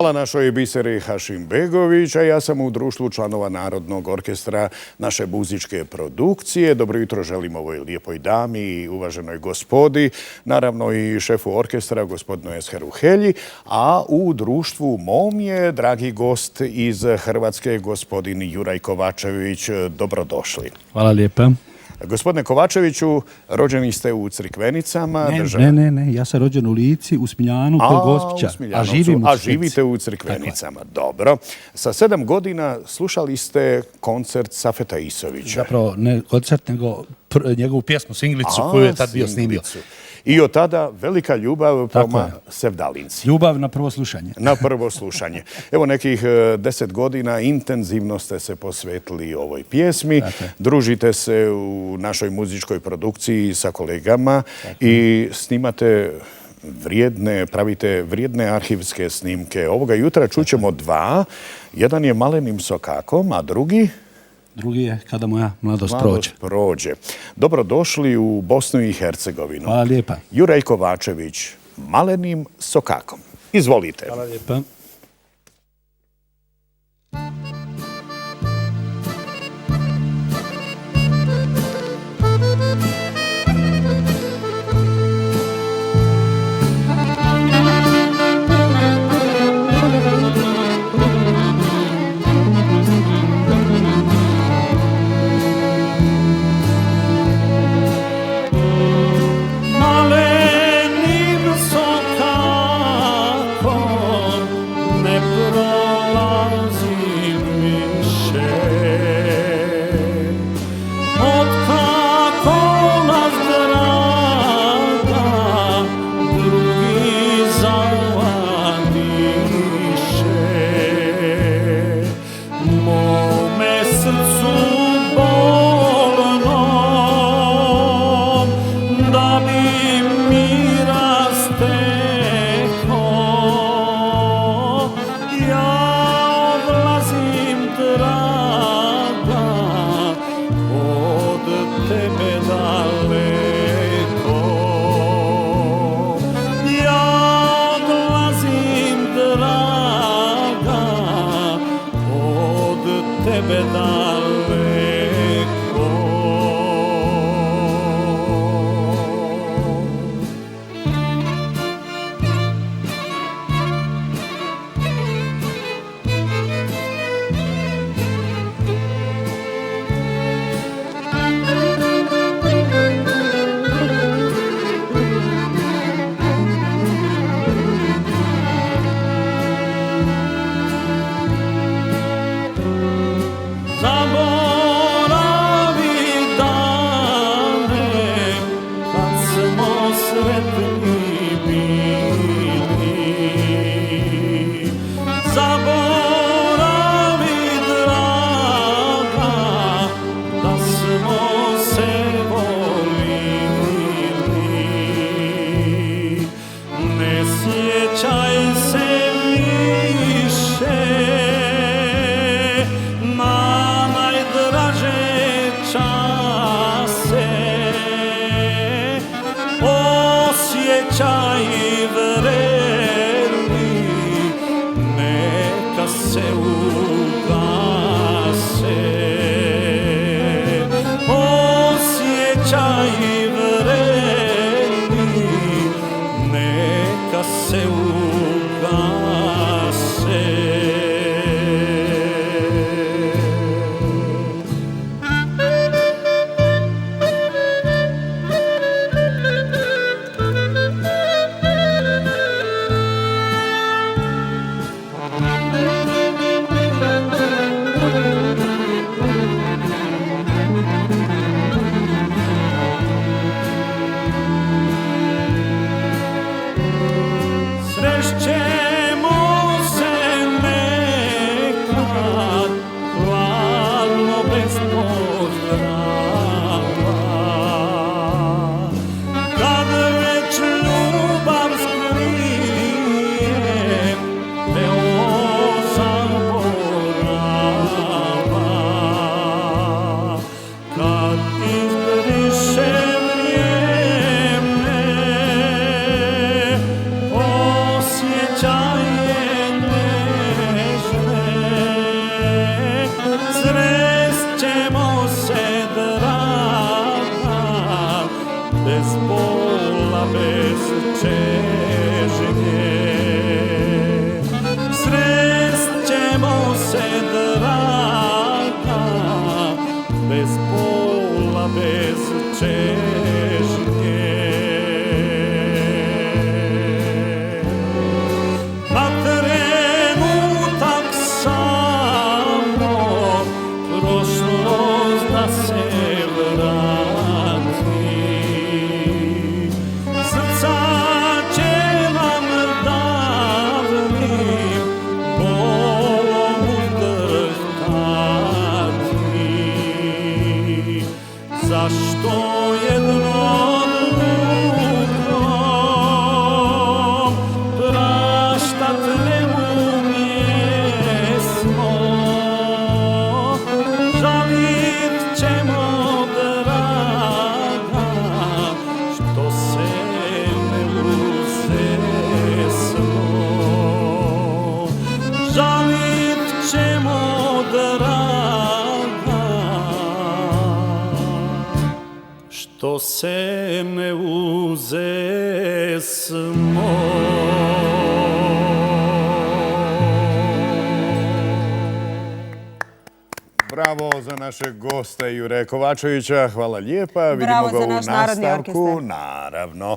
Hvala našoj Biseri Hašimbegović, a ja sam u društvu članova Narodnog orkestra naše muzičke produkcije. Dobro jutro želim ovoj lijepoj dami i uvaženoj gospodi, naravno i šefu orkestra, gospodinu Esheru Helji, a u društvu mom je dragi gost iz Hrvatske, gospodin Juraj Kovačević. Dobrodošli. Hvala lijepa. Gospodine Kovačeviću, rođeni ste u Crikvenicama. Ne, ja sam rođen u Lici, u Smiljanu, kod Gospića, a živim u Crikvenici. Živite u Crikvenicama, dobro. Sa 7 godina slušali ste koncert Safeta Isovića. Zapravo ne koncert, nego njegovu pjesmu Singlicu koju je tad bio snimio. I od tada velika ljubav prema Sevdalinci. Ljubav na prvo slušanje. Na prvo slušanje. Evo nekih 10 godina intenzivno ste se posvetili ovoj pjesmi. Družite se u našoj muzičkoj produkciji sa kolegama i snimate pravite vrijedne arhivske snimke. Ovoga jutra čućemo dva. Jedan je Malenim sokakom, a drugi je Kada moja mladost prođe. Dobrodošli u Bosnu i Hercegovinu. Hvala lijepa. Juraj Kovačević, Malenim sokakom. Izvolite. Hvala lijepa. što se ne uzesmo. Bravo za našeg gosta Jure Kovačevića. Hvala lijepa. Bravo za naš narodni orkestar. Naravno.